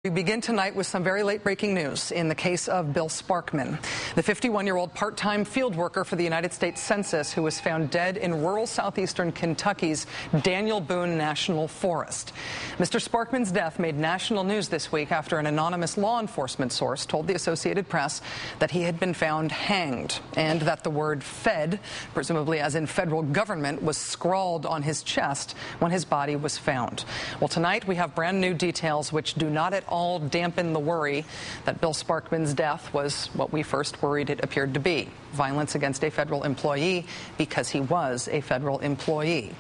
We begin tonight with some very late-breaking news in the case of Bill Sparkman, the 51-year-old part-time field worker for the United States Census who was found dead in rural southeastern Kentucky's Daniel Boone National Forest. Mr. Sparkman's death made national news this week after an anonymous law enforcement source told the Associated Press that he had been found hanged and that the word Fed, presumably as in federal government, was scrawled on his chest when his body was found. Well, tonight we have brand new details which do not at all dampen the worry that Bill Sparkman's death was what we first worried it appeared to be, violence against a federal employee because he was a federal employee.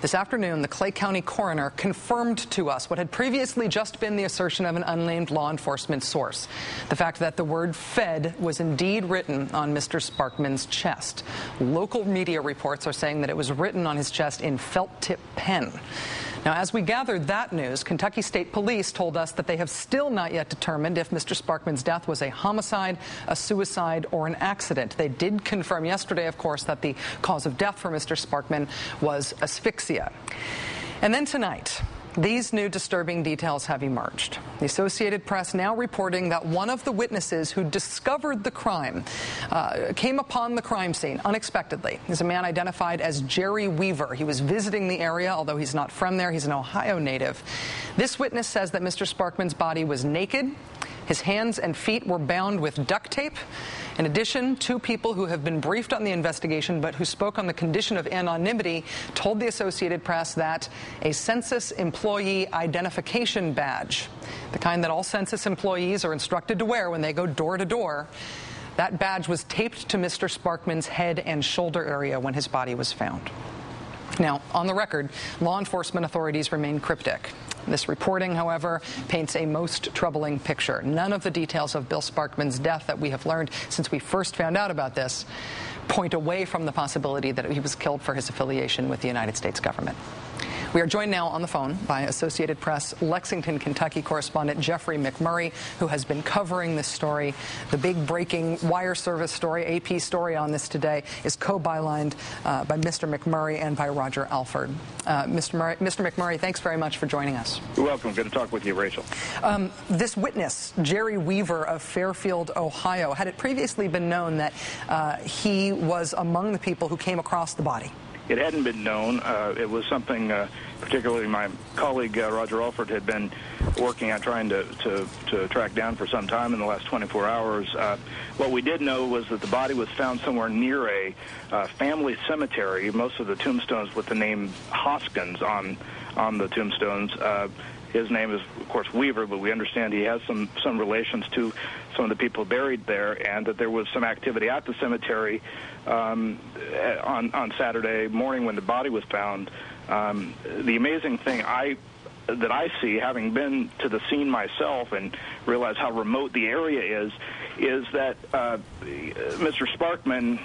This afternoon, the Clay County coroner confirmed to us what had previously just been the assertion of an unnamed law enforcement source, the fact that the word Fed was indeed written on Mr. Sparkman's chest. Local media reports are saying that it was written on his chest in felt-tip pen. Now, as we gathered that news, Kentucky State Police told us that they have still not yet determined if Mr. Sparkman's death was a homicide, a suicide, or an accident. They did confirm yesterday, of course, that the cause of death for Mr. Sparkman was asphyxia. And then tonight, these new disturbing details have emerged. The Associated Press now reporting that one of the witnesses who discovered the crime came upon the crime scene unexpectedly. Is a man identified as Jerry Weaver. He was visiting the area, although he's not from there. He's an Ohio native. This witness says that Mr. Sparkman's body was naked. His hands and feet were bound with duct tape. In addition, two people who have been briefed on the investigation but who spoke on the condition of anonymity told the Associated Press that a census employee identification badge, the kind that all census employees are instructed to wear when they go door to door, that badge was taped to Mr. Sparkman's head and shoulder area when his body was found. Now, on the record, law enforcement authorities remain cryptic. This reporting, however, paints a most troubling picture. None of the details of Bill Sparkman's death that we have learned since we first found out about this point away from the possibility that he was killed for his affiliation with the United States government. We are joined now on the phone by Associated Press Lexington, Kentucky correspondent Jeffrey McMurray, who has been covering this story. The big breaking wire service story, AP story on this today, is co-bylined by Mr. McMurray and by Roger Alford. Mr. McMurray, thanks very much for joining us. You're welcome. Good to talk with you, Rachel. This witness, Jerry Weaver of Fairfield, Ohio, had it previously been known that he was among the people who came across the body? It hadn't been known. It was something particularly my colleague Roger Alford had been working on trying to track down for some time in the last 24 hours. What we did know was that the body was found somewhere near a family cemetery, most of the tombstones with the name Hoskins on the tombstones. His name is, of course, Weaver, but we understand he has some relations to some of the people buried there, and that there was some activity at the cemetery on Saturday morning when the body was found. The amazing thing that I see, having been to the scene myself and realize how remote the area is that Mr. Sparkman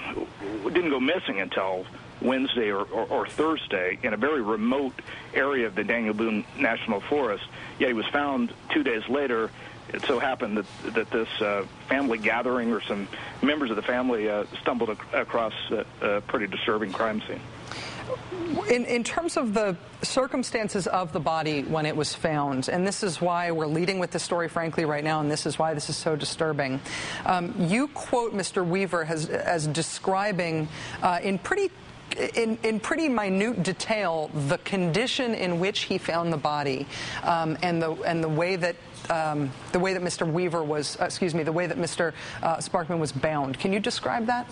didn't go missing until Wednesday or Thursday in a very remote area of the Daniel Boone National Forest. Yet he was found 2 days later. It so happened that this family gathering or some members of the family stumbled across a pretty disturbing crime scene. In terms of the circumstances of the body when it was found, and this is why we're leading with this story, frankly, right now, and this is why this is so disturbing, you quote Mr. Weaver as describing in pretty minute detail the condition in which he found the body, and the way that Mr. Weaver was, the way that Mr. Sparkman was bound. Can you describe that?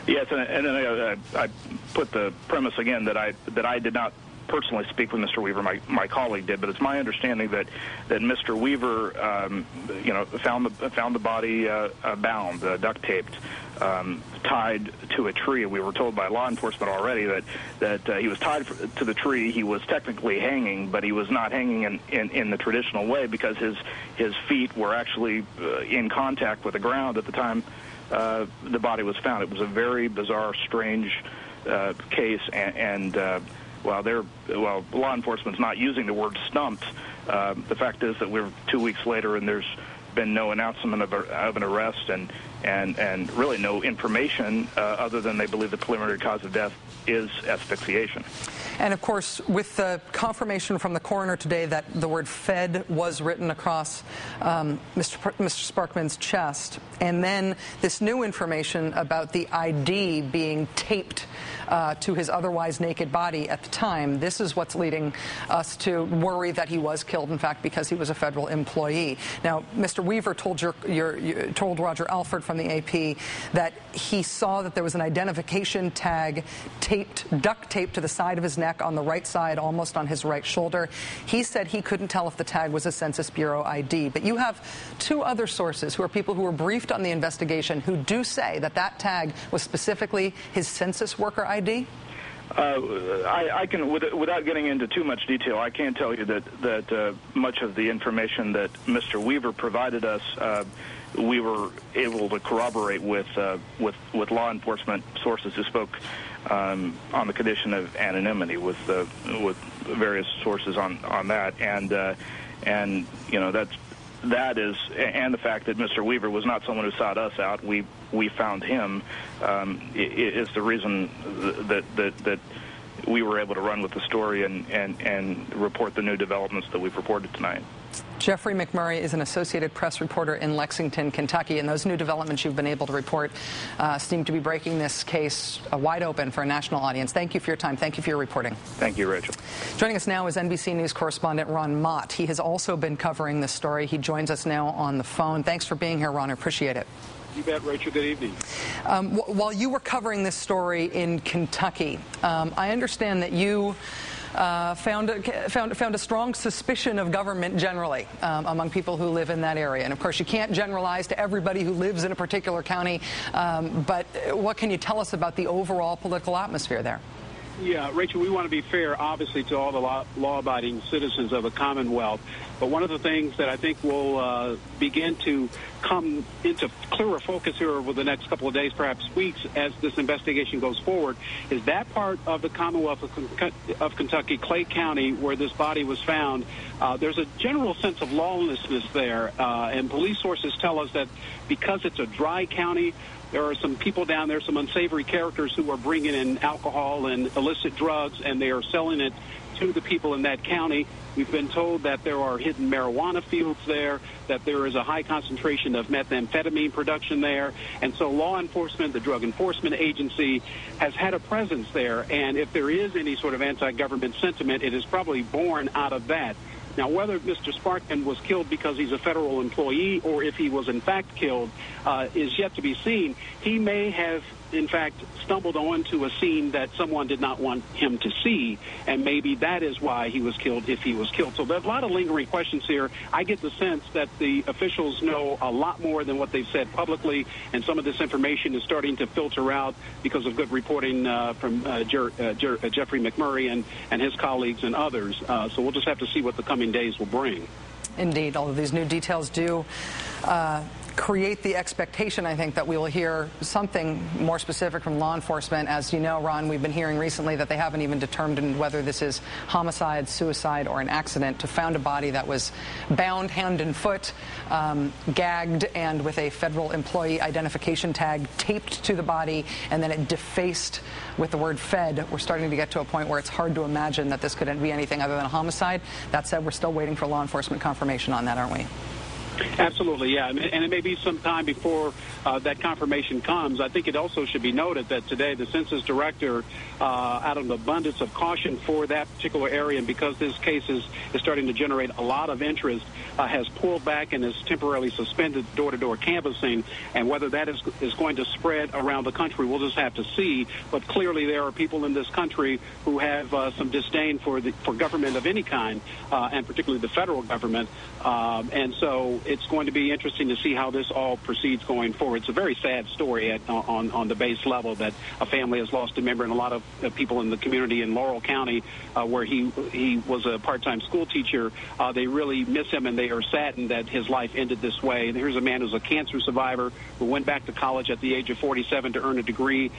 Yes, and then I put the premise again that I did not personally speak with Mr. Weaver. My colleague did, but it's my understanding that Mr. Weaver, found the body bound, duct taped, tied to a tree. We were told by law enforcement already that he was tied to the tree. He was technically hanging, but he was not hanging in the traditional way because his feet were actually in contact with the ground at the time the body was found. It was a very bizarre, strange case, and while law enforcement's not using the word stumped, the fact is that we're 2 weeks later and there's been no announcement of an arrest and really no information other than they believe the preliminary cause of death is asphyxiation. And of course, with the confirmation from the coroner today that the word Fed was written across Mr. Sparkman's chest, and then this new information about the ID being taped to his otherwise naked body at the time, this is what's leading us to worry that he was killed, in fact, because he was a federal employee. Now, Mr. Weaver told told Roger Alford from the AP that he saw that there was an identification tag duct taped to the side of his neck on the right side, almost on his right shoulder. He said he couldn't tell if the tag was a Census Bureau ID. But you have two other sources who are people who were briefed on the investigation who do say that that tag was specifically his census worker ID. I can, without getting into too much detail, I can tell you that much of the information that Mr. Weaver provided us, we were able to corroborate with law enforcement sources who spoke on the condition of anonymity with various sources on that, and you know that is, and the fact that Mr. Weaver was not someone who sought us out. We found him is the reason that we were able to run with the story and report the new developments that we've reported tonight. Jeffrey McMurray is an Associated Press reporter in Lexington, Kentucky, and those new developments you've been able to report seem to be breaking this case wide open for a national audience. Thank you for your time. Thank you for your reporting. Thank you, Rachel. Joining us now is NBC News correspondent Ron Mott. He has also been covering this story. He joins us now on the phone. Thanks for being here, Ron. I appreciate it. You bet, Rachel. Good evening. While you were covering this story in Kentucky, I understand that you found a strong suspicion of government generally among people who live in that area. And of course, you can't generalize to everybody who lives in a particular county, but what can you tell us about the overall political atmosphere there? Yeah, Rachel, we want to be fair, obviously, to all the law-abiding citizens of the Commonwealth. But one of the things that I think will begin to come into clearer focus here over the next couple of days, perhaps weeks, as this investigation goes forward, is that part of the Commonwealth of Kentucky, Clay County, where this body was found. There's a general sense of lawlessness there, and police sources tell us that because it's a dry county, there are some people down there, some unsavory characters who are bringing in alcohol and illicit drugs, and they are selling it to the people in that county. We've been told that there are hidden marijuana fields there, that there is a high concentration of methamphetamine production there. And so law enforcement, the Drug Enforcement Agency, has had a presence there. And if there is any sort of anti-government sentiment, it is probably born out of that. Now, whether Mr. Sparkman was killed because he's a federal employee or if he was in fact killed is yet to be seen. He may have, in fact, stumbled onto a scene that someone did not want him to see, and maybe that is why he was killed, if he was killed. So there's a lot of lingering questions here. I get the sense that the officials know a lot more than what they've said publicly, and some of this information is starting to filter out because of good reporting from Jeffrey McMurray and his colleagues and others. So we'll just have to see what the coming days will bring. Indeed, all of these new details do create the expectation, I think, that we will hear something more specific from law enforcement. As you know, Ron, we've been hearing recently that they haven't even determined whether this is homicide, suicide, or an accident. To found a body that was bound hand and foot, gagged, and with a federal employee identification tag taped to the body, and then it defaced with the word Fed, we're starting to get to a point where it's hard to imagine that this could be anything other than a homicide. That said, we're still waiting for law enforcement confirmation on that, aren't we? Absolutely, yeah. And it may be some time before that confirmation comes. I think it also should be noted that today the census director, out of an abundance of caution for that particular area, and because this case is starting to generate a lot of interest, has pulled back and has temporarily suspended door-to-door canvassing. And whether that is going to spread around the country, we'll just have to see. But clearly there are people in this country who have some disdain for government of any kind, and particularly the federal government. And so it's going to be interesting to see how this all proceeds going forward. It's a very sad story on the base level that a family has lost a member, and a lot of people in the community in Laurel County, where he was a part-time school teacher, they really miss him, and they are saddened that his life ended this way. And here's a man who's a cancer survivor who went back to college at the age of 47 to earn a degree,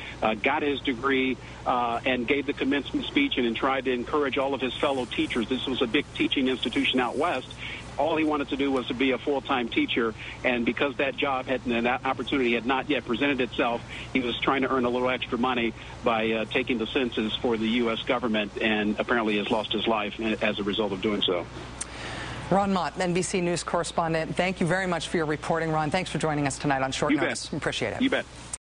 got his degree, and gave the commencement speech and tried to encourage all of his fellow teachers. This was a big teaching institution out west. all he wanted to do was to be a full-time teacher, and because that job and that opportunity had not yet presented itself, he was trying to earn a little extra money by taking the census for the U.S. government, and apparently has lost his life as a result of doing so. Ron Mott, NBC News correspondent, thank you very much for your reporting, Ron. Thanks for joining us tonight on Short Notice. Bet. Appreciate it. You bet.